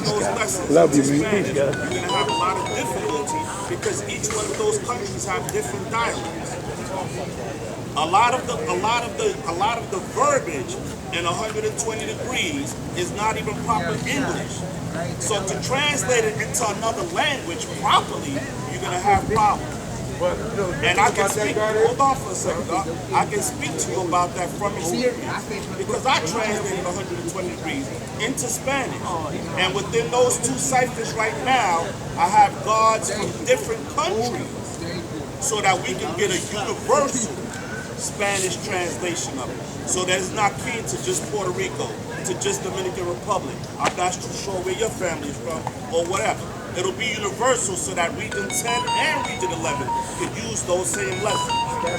those lessons Love you, into man. Spanish, you're going to have a lot of difficulty because each one of those countries have different dialects. A lot of the verbiage in 120 degrees is not even proper English. So to translate it into another language properly, you're gonna have problems. And I can speak, hold on for a second, Doc. I can speak to you about that from experience because I translated 120 degrees into Spanish. And within those two ciphers right now, I have gods from different countries so that we can get a universal Spanish translation of it. So that it's not key to just Puerto Rico, to just Dominican Republic. I'm not too sure where your family is from or whatever. It'll be universal so that Region 10 and Region 11 can use those same lessons.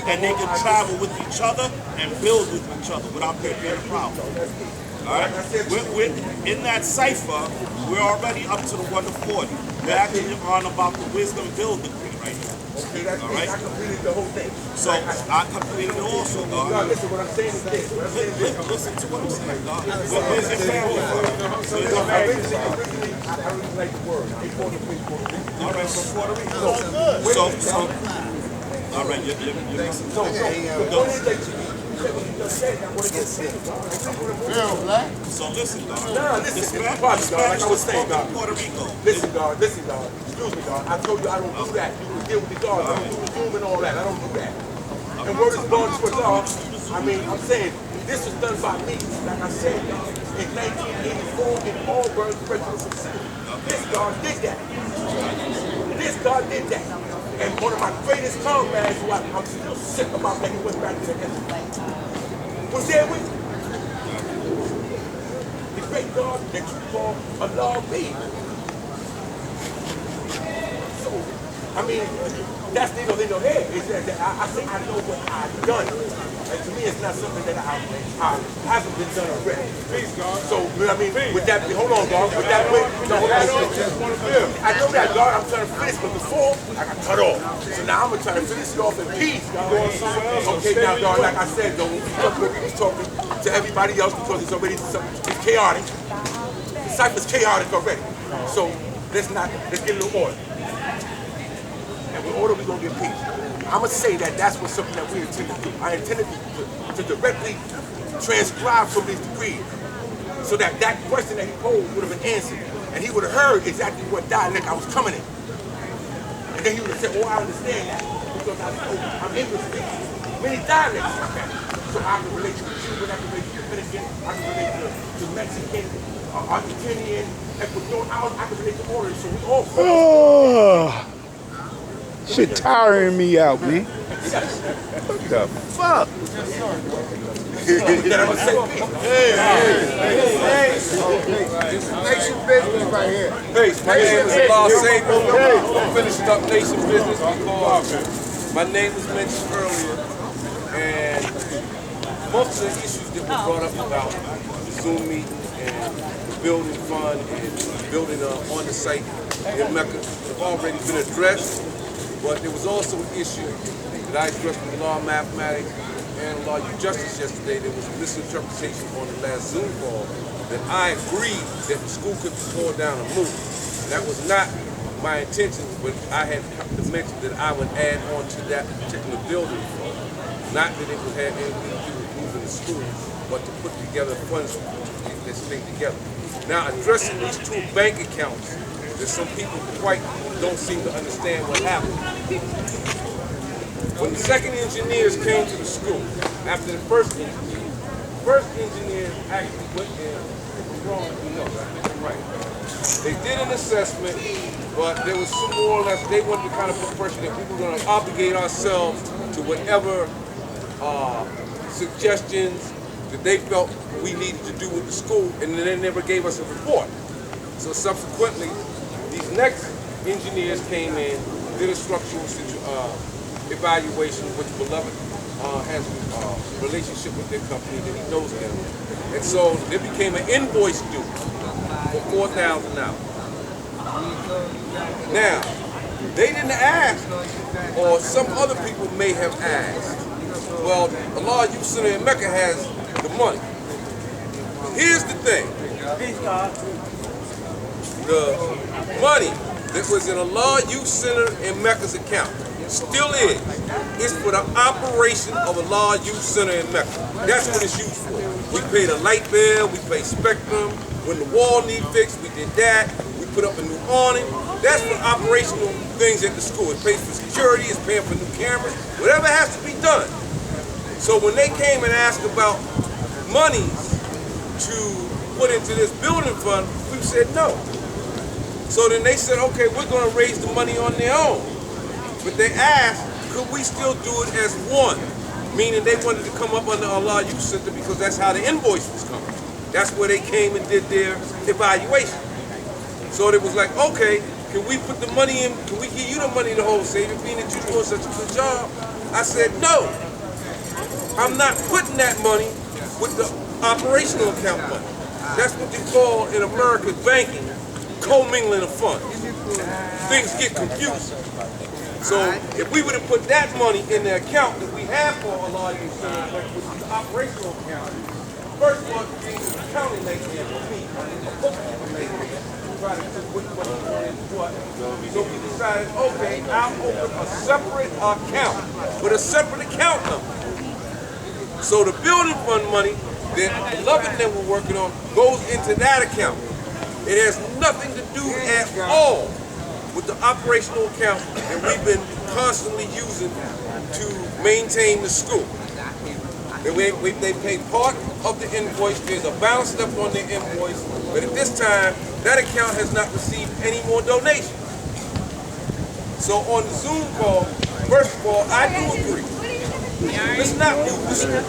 And they can travel with each other and build with each other without there being a problem. All right? We're in that cipher, we're already up to the 1 to 40. We're actually on about the wisdom build degree right now. Okay, that's all right. I completed the whole thing. So I completed it also, dog. God, listen, what I'm saying is this. Listen to what I'm saying, dog. Where's your family from? I really like the word. They call it Puerto Rico. All right, from Puerto Rico. So, all right, you're mixing. So, what is that? So listen, dog. Nah, listen, like I was saying, dog. Puerto Rico. Listen, dog. Excuse me, dog. I told you I don't do that. You can deal with the guards. I don't do the Zoom and all that. I don't do that. And word is born to law. I mean, I'm saying this was done by me. Like I said, in 1984 in Auburn Correctional Facility. This guard did that. This guard did that. And one of my greatest comrades, who I'm still sick about that he went back to the Hezbollah, was there with me. The great God that you call Allah B. So, I mean, that's neither here nor there. It's that I say I know what I've done. And to me, it's not something that I haven't been done already. Peace, God. So, I mean, with that, hold on, God. With that, I know that, God. I'm trying to finish, but before, I got cut off. So now I'm going to try to finish it off in peace, God. Okay, now, God, like I said, though, we was talking to everybody else because it's already it's chaotic. The cipher's chaotic already. So, let's get a little order. And with order, we're going to get peace. I'm going to say that that's what something that we intend to do. I intended to directly transcribe from these degrees so that that question that he posed would have been answered. And he would have heard exactly what dialect I was coming in. And then he would have said, oh, I understand that because I'm English speaking. Many dialects like that. So I can relate to the Cuban, I can relate to the Dominican, I can relate to Mexican, Argentinian, Ecuadorian, I can relate to all of it. So we all shit tiring me out, man. What the fuck? Nation business right here. My name is Allah Sable. I'm finishing up Nation Business because my name was mentioned earlier, and most of the issues that were brought up about the Zoom meeting and the building fund and building on the site in Mecca have already been addressed. But there was also an issue that I addressed with Law Mathematics and Law Justice yesterday. There was a misinterpretation on the last Zoom call that I agreed that the school could be torn down and moved. That was not my intention, but I had to mention that I would add on to that particular building fund. Not that it would have anything to do with moving the school, but to put together funds that stay together. Now, addressing these two bank accounts, that some people quite don't seem to understand what happened. When the second engineers came to the school, after the first engineers actually went there, right. They did an assessment, but there was some more or less, they wanted to kind of put pressure that we were going to obligate ourselves to whatever suggestions that they felt we needed to do with the school, and then they never gave us a report. So subsequently, these next engineers came in, did a structural evaluation, which Beloved has a relationship with their company that he knows them. And so there became an invoice due for $4,000. Now, they didn't ask, or some other people may have asked, well, Allah Youth Center in Mecca has the money. Here's the thing. the money that was in a Law Youth Center in Mecca's account, still is. It's for the operation of a Law Youth Center in Mecca. That's what it's used for. We pay the light bill, we pay Spectrum. When the wall need fixed, we did that. We put up a new awning. That's for operational things at the school. It pays for security, it's paying for new cameras, whatever has to be done. So when they came and asked about monies to put into this building fund, we said no. So then they said, okay, we're going to raise the money on their own. But they asked, could we still do it as one? Meaning they wanted to come up under Allah Youth Center because that's how the invoice was coming. That's where they came and did their evaluation. So it was like, okay, can we put the money in, can we give you the money to wholesale, being that you're doing such a good job? I said, no. I'm not putting that money with the operational account money. That's what they call in America banking, commingling of funds. Things get confusing. So if we would have put that money in the account that we have for a lot of these things, which is the operational account, first one being the accounting makes it for me, a bookkeeper makes it, try to put which money going into what. So we decided, okay, I'll open a separate account with a separate account number. So the building fund money that Beloved and them were working on goes into that account. It has nothing to do at all with the operational account that we've been constantly using to maintain the school. And they pay part of the invoice. There's a balance left on the invoice, but at this time, that account has not received any more donations. So on the Zoom call, first of all, I do agree. Let's not move the school.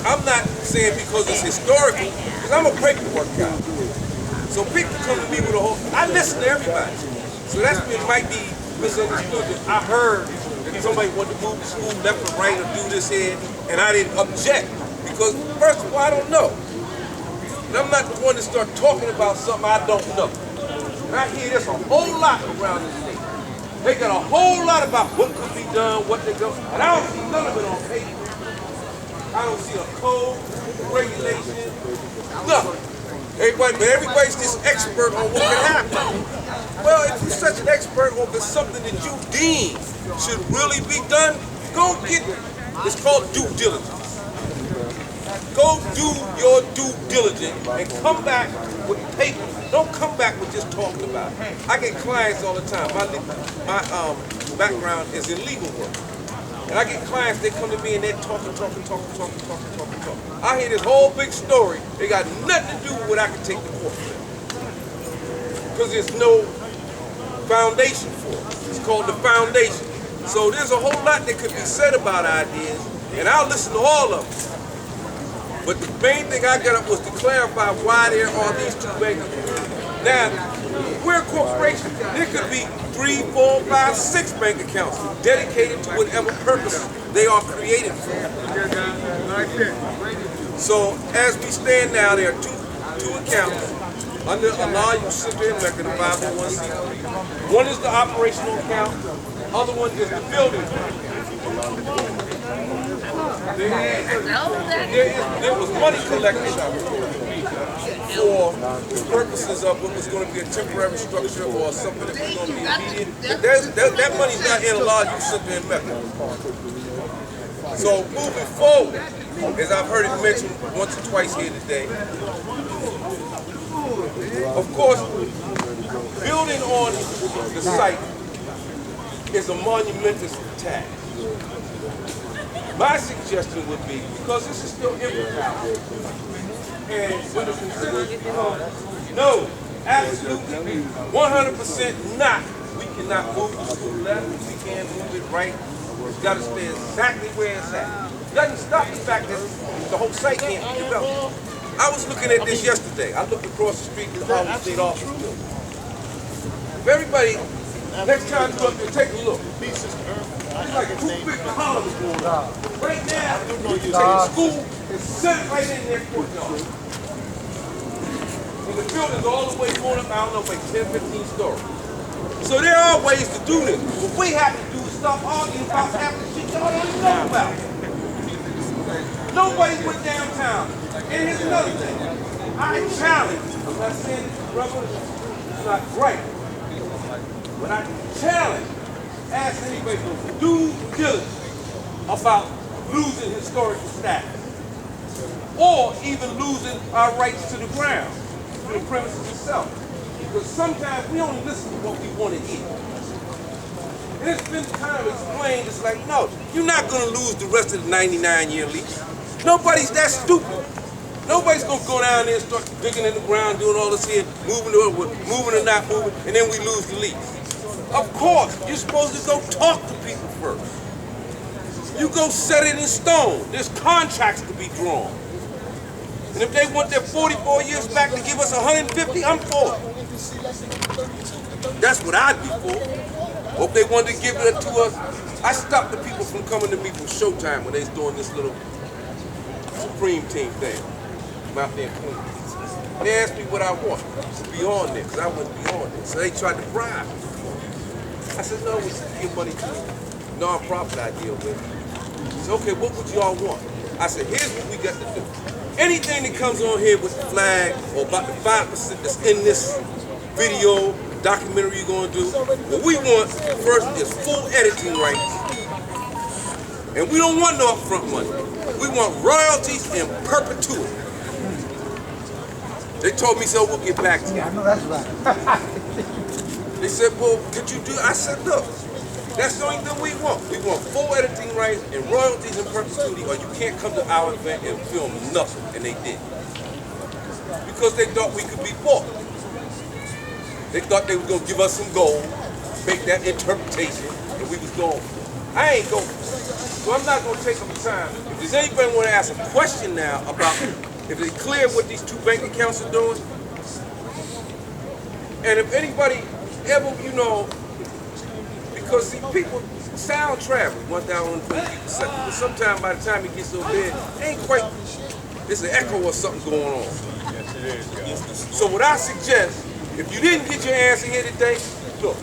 I'm not saying because it's historical, because I'm a paperwork guy. So people come to me with a whole, I listen to everybody. So that's what might be misunderstood. I heard that somebody wanted to move the school left or right or do this here, and I didn't object. Because first of all, I don't know. And I'm not the one to start talking about something I don't know. And I hear this a whole lot around this state. They got a whole lot about what could be done, what they go, and I don't see none of it on paper. I don't see a code, regulation, nothing. Everybody's this expert on what can happen. Well, if you're such an expert or if it's something that you deem should really be done, go get it. It's called due diligence. Go do your due diligence and come back with paper. Don't come back with just talking about it. I get clients all the time. My background is in legal work. And I get clients, they come to me and they're talking. I hear this whole big story. They got nothing to do with what I can take to court. Because there's no foundation for it. It's called the foundation. So there's a whole lot that could be said about ideas, and I'll listen to all of them. But the main thing I got up was to clarify why there are these two bank accounts. Now, we're a corporation. There could be 3, 4, 5, 6 bank accounts dedicated to whatever purpose they are created for. So as we stand now, there are two accounts under Allah Youth Center in Mecca, the 501c3. One is the operational account, the other one is the building. There was money collected for the purposes of what was going to be a temporary structure or something that was going to be immediate. That money's not in Allah Youth Center in Mecca. So moving forward, as I've heard it mentioned once or twice here today, of course, building on the site is a monumentous task. My suggestion would be, because this is still infrastructure, and when it's considered, no, absolutely, 100% not. We cannot move the school left, we can't move it right. It's got to stay exactly where it's at. It doesn't stop the fact that the whole site can't be developed. I was looking at this yesterday. I looked across the street to the Harlem State Office building. If everybody, next time you go up there, take a look. It's like a toothpick column is going on. Right now, you take a school and set it right in their courtyard. And the building's all the way going up, I don't know, like 10, 15 stories. So there are ways to do this. What we have to do is stop arguing about half the shit y'all don't even know about. Nobody went downtown. And here's another thing. I challenge, I'm not saying this, brother, that's not right. When I challenge, ask anybody to do diligence about losing historical status, or even losing our rights to the ground, to the premises itself. Because sometimes we only listen to what we want to hear. And it's been kind of explained, it's like, no, you're not going to lose the rest of the 99-year lease. Nobody's that stupid. Nobody's going to go down there and start digging in the ground, doing all this here, moving or not moving, and then we lose the lease. Of course, you're supposed to go talk to people first. You go set it in stone. There's contracts to be drawn. And if they want their 44 years back to give us 150, I'm for it. That's what I'd be for. Or if they wanted to give it to us, I stopped the people from coming to me from Showtime when they was doing this little Supreme Team thing. I'm out there in Queens. They asked me what I want to be on there, because I wouldn't be on there. So they tried to bribe me. I said, no, we should give money to a non-profit I deal with. He said, okay, what would y'all want? I said, here's what we got to do. Anything that comes on here with the flag or about the 5% that's in this video, documentary you're going to do, what we want first is full editing rights. And we don't want no upfront money. We want royalties in perpetuity. They told me, so we'll get back to you. I know that's right. They said, well, could you do? I said, look, that's the only thing we want. We want full editing rights and royalties in perpetuity, or you can't come to our event and film nothing. And they did. Because they thought we could be bought. They thought they were going to give us some gold, make that interpretation, and we was going. I ain't going. So I'm not going to take up time. If there's anybody want to ask a question now about if they clear what these two bank accounts are doing, and if anybody ever, you know, because see, people, sound travels 1,020 people a second, but sometimes by the time it gets over there, it ain't quite, it's an echo or something going on. Yes, it is. So what I suggest, if you didn't get your answer here today, look,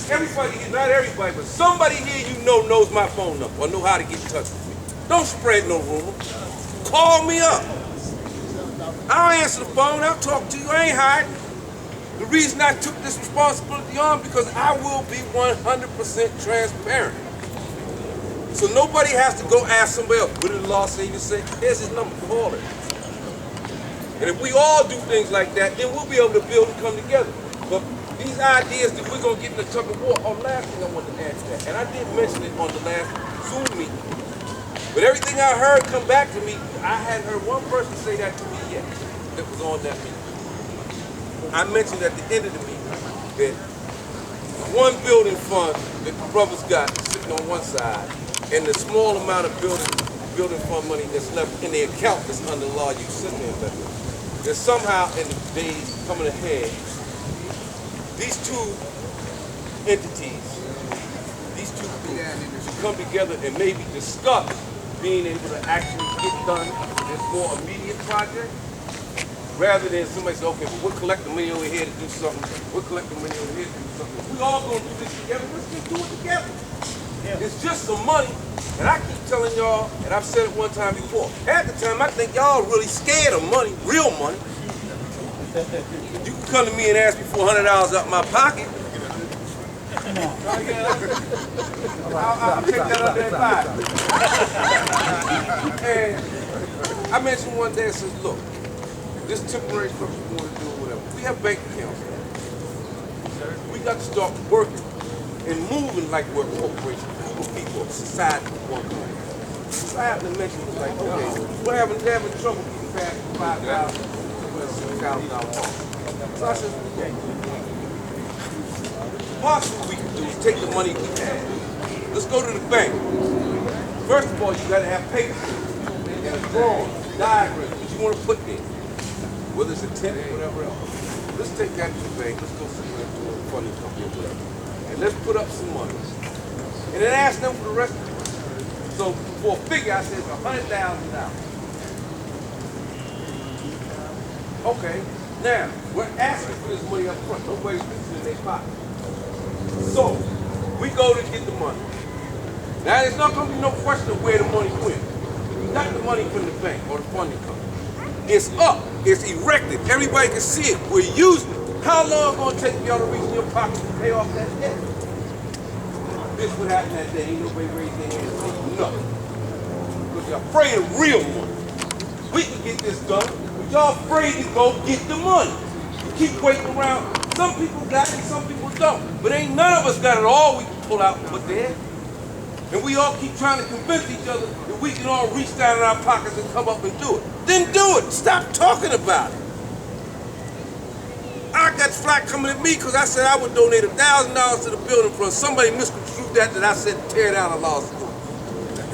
everybody here, not everybody, but somebody here you know knows my phone number or know how to get in touch with me. Don't spread no rumor. Call me up. I'll answer the phone, I'll talk to you, I ain't hiding. The reason I took this responsibility on because I will be 100% transparent. So nobody has to go ask somebody else, what did the law say? You say, here's his number, call it. And if we all do things like that, then we'll be able to build and come together. But these ideas that we're going to get in the tug of war, last thing I want to add to that, and I did mention it on the last Zoom meeting, but everything I heard come back to me, I hadn't heard one person say that to me yet that was on that meeting. I mentioned at the end of the meeting that one building fund that the brothers got sitting on one side and the small amount of building fund money that's left in the account that's under law you sitting there investing. That somehow in the days coming ahead, these two entities, these two groups should come together and maybe discuss being able to actually get done this more immediate project. Rather than somebody say, okay, well, we'll collect the money over here to do something. We'll collect the money over here to do something. We all gonna do this together. Let's just do it together. Yeah. It's just some money. And I keep telling y'all, and I've said it one time before, half the time I think y'all really scared of money, real money. You can come to me and ask me for $100 out my pocket. I'll take that under advice. And I mentioned one day, I said, look, this temporary structure we want to do or whatever. We have bank accounts. We got to start working and moving like we're a corporation, people, society, one country. So I happened to mention it was like, okay, we're having trouble getting past $5,000 to $6,000 mark. So I said, okay. Possibly we can do is take the money we have. Let's go to the bank. First of all, you got to have paper and a drawing, diagram, what you want to put there. Whether it's a tent or whatever else. Let's take that to the bank, let's go somewhere to a funding company or whatever. And let's put up some money. And then ask them for the rest of it. So for a figure, I said it's $100,000. Okay, now, we're asking for this money up front. Nobody's putting it in their pocket. So, we go to get the money. Now, there's not going to be no question of where the money went. We got the money from the bank or the funding company. It's up. It's erected. Everybody can see it. We're using it. How long gonna take y'all to reach in your pocket to pay off that debt? This what happened that day. Ain't nobody raised their hand and say nothing. Because you're afraid of real money. We can get this done, but y'all afraid to go get the money. You keep waiting around. Some people got it, some people don't. But ain't none of us got it all we can pull out and put there. And we all keep trying to convince each other that we can all reach down in our pockets and come up and do it. Then do it. Stop talking about it. I got flack coming at me because I said I would donate $1,000 to the building fund. Somebody misconstrued that I said tear down a law school.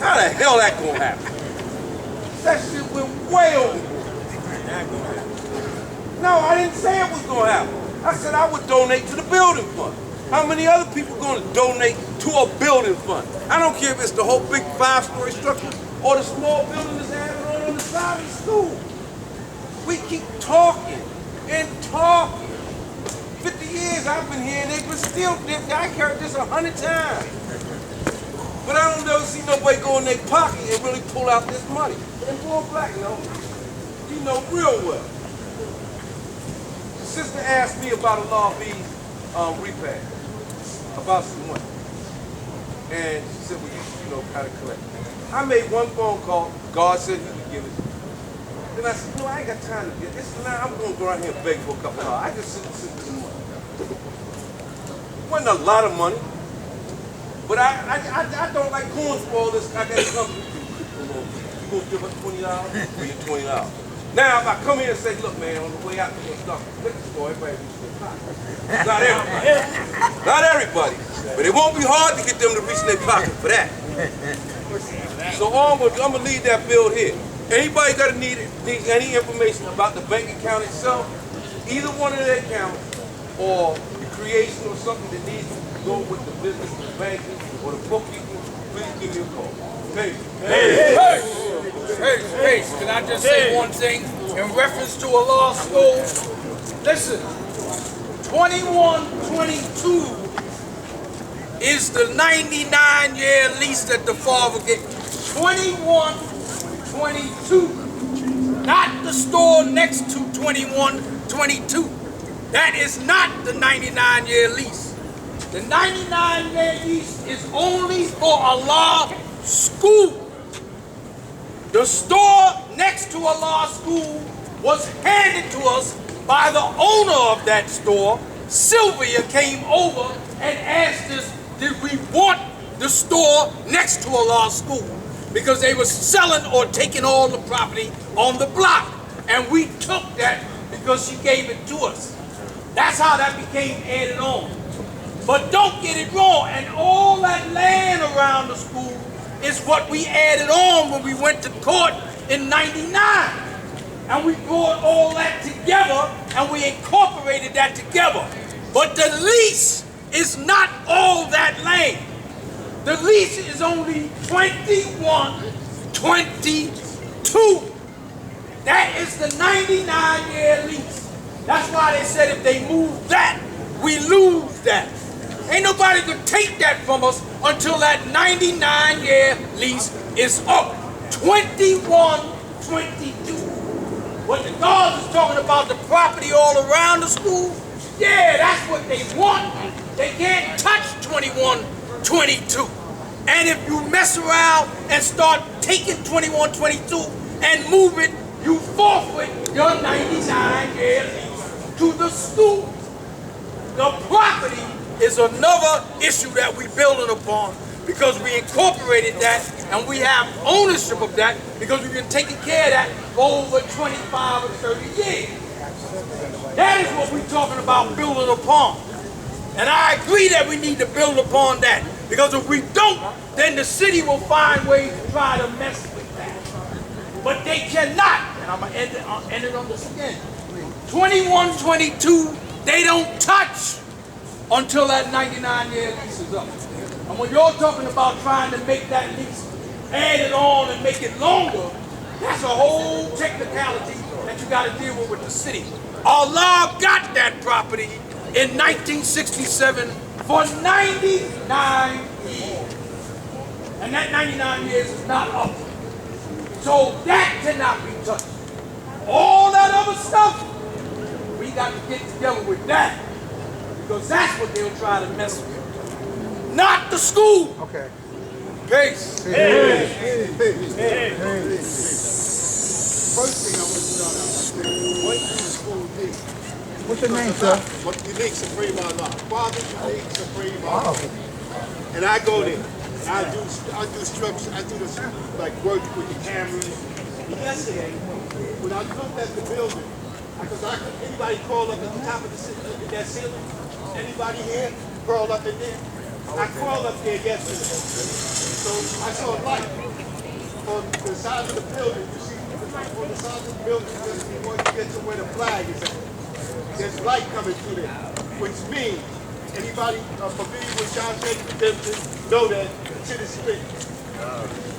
How the hell that gonna happen? That shit went way overboard. No, I didn't say it was gonna happen. I said I would donate to the building fund. How many other people gonna donate to a building fund? I don't care if it's the whole big 5-story structure or the small building that's added on the side of the school. We keep talking and talking. 50 years I've been here and they've been still, I heard this 100 times. But I don't ever see nobody go in their pocket and really pull out this money. And Boy Black, you know real well. The sister asked me about a law B repair, about some money. And she said, well, you know, how to collect. I made one phone call. God said he would give it. Then I said, no, I ain't got time to get this. Now I'm going to go around here and beg for a couple of dollars. I just sit with the money. It wasn't a lot of money. But I don't like going for all this. I got to come with you. You going to give us $20? Bring you $20. Now, if I come here and say, look, man, on the way out, you're going to start the liquor store, everybody reaches their pocket. Not everybody. Not everybody. But it won't be hard to get them to reach their pocket for that. So I'm going to leave that bill here. Anybody got to need any information about the bank account itself, either one of their accounts, or the creation or something that needs to go with the business, the banking, or the bookkeeping, please give me a call. Hey, can I just say one thing in reference to a law school? Listen, 2122 is the 99-year lease that the father gave. 2122, not the store next to 2122. That is not the 99-year lease. The 99-year lease is only for a law school. The store next to a law school was handed to us by the owner of that store. Sylvia came over and asked us, did we want the store next to a law school? Because they were selling or taking all the property on the block. And we took that because she gave it to us. That's how that became added on. But don't get it wrong, and all that land around the school is what we added on when we went to court in '99. And we brought all that together and we incorporated that together. But the lease is not all that land. The lease is only 2122. That is the 99-year lease. That's why they said if they move that, we lose that. Ain't nobody gonna take that from us until that 99-year lease is up. 2122. When the guards is talking about the property all around the school, yeah, that's what they want. They can't touch 2122. And if you mess around and start taking 2122 and move it, you forfeit your 99-year lease to the school. The property is another issue that we're building upon because we incorporated that and we have ownership of that because we've been taking care of that for over 25 or 30 years. That is what we're talking about building upon. And I agree that we need to build upon that because if we don't, then the city will find ways to try to mess with that. But they cannot, and I'm going to end it on this again. 2122, they don't touch until that 99-year lease is up. And when you're talking about trying to make that lease, add it on and make it longer, that's a whole technicality that you got to deal with the city. Allah got that property in 1967 for 99 years. And that 99 years is not up. So that cannot be touched. All that other stuff, we got to get together with that. Because that's what they'll try to mess with. Not the school. Okay. Peace. First thing I want to start out by saying, what do the school need? What's your name, sir? What unique Supreme Allah. Father unique Supreme Allah. And I go there. And I do structure, I do the like work with the cameras. And yesterday, when I looked at the building, because anybody crawl up at the top of that ceiling? Anybody here crawl up in there? I crawled up there yesterday. So I saw a light on the side of the building. You see, on the side of the building, just before you get to where the flag is at. There's light coming through there, which means anybody familiar with John Jacob Redemption know that shit is split.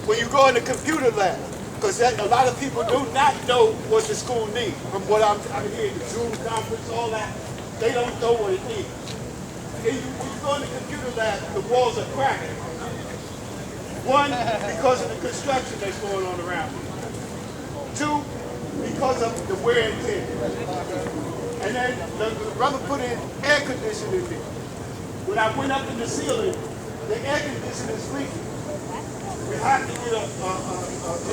When you go in the computer lab, because a lot of people do not know what the school needs. From what I'm hearing, the Zoom conference, all that, they don't know what it needs. When you go in the computer lab, the walls are cracking. One, because of the construction that's going on around it. Two, because of the wear and tear. And then the brother put in air conditioning there. When I went up in the ceiling, the air conditioning is leaking. We have to get an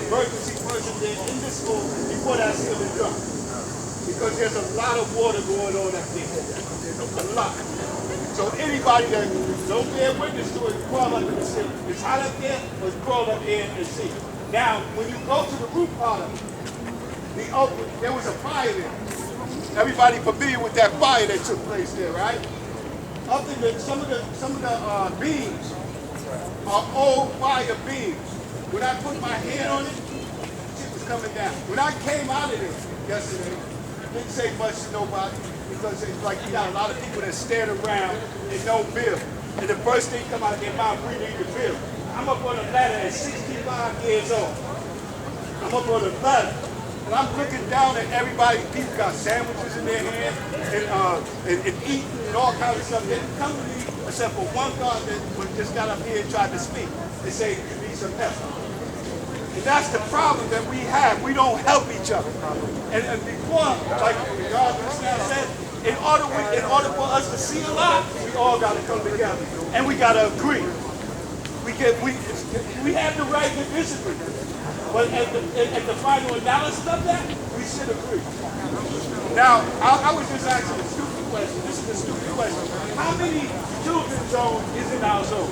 emergency person there in the school before that ceiling drops. Because there's a lot of water going on up there. A lot. So anybody that don't bear witness to it, crawl up in the ceiling. It's hot up there, but crawl up there and see. Now, when you go to the roof part of it, there was a fire there. Everybody familiar with that fire that took place there, right? Up in some of the beams are old fire beams. When I put my hand on it, shit was coming down. When I came out of there yesterday, didn't say much to nobody because it's like you got a lot of people that stand around and don't build. And the first thing come out of their mouth, we need to build. I'm up on a ladder at 65 years old. I'm up on a ladder. And I'm looking down at everybody. People got sandwiches in their hand and eating and all kinds of stuff. They didn't come to me except for one guy that just got up here and tried to speak. They say, you need some help. And that's the problem that we have. We don't help each other. And before, like God said, in order for us to see a lot, we all got to come together. And we got to agree. We have the right to disagree. But at the final analysis of that, we should agree. Now, I was just asking a stupid question. This is a stupid question. How many children's zones is in our zone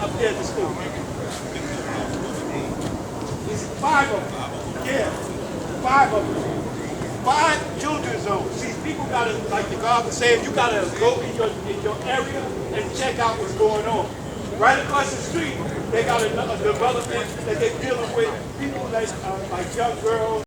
up there at the school? It's 5 of them. Yeah, 5 of them. 5 children's zones. See, people gotta, like the God was saying, you gotta go in your area and check out what's going on. Right across the street, they got a development that they're dealing with people that like young girls